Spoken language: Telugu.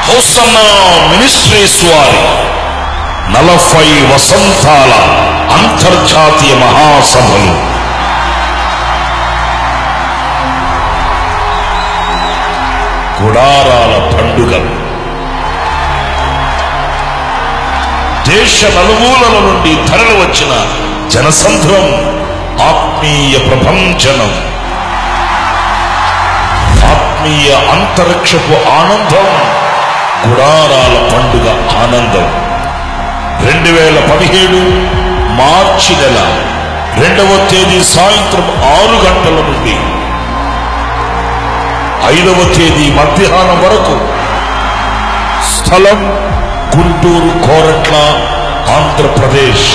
హోసన్నా మినిస్ట్రీస్ వారి 40 వసంతాల అంతర్జాతీయ మహాసభలు గుడారాల పండుగలు దేశ నలుమూలల నుండి తరలి వచ్చిన జనసంద్రం ఆత్మీయ ప్రపంచనం ఆత్మీయ అంతరిక్షపు ఆనందం గుడారాల పండుగ ఆనందం 2017 మార్చి నెల 2వ తేదీ సాయంత్రం 6 గంటల నుండి 5వ తేదీ మధ్యాహ్నం వరకు స్థలం గుంటూరు కోరట్ల ఆంధ్రప్రదేశ్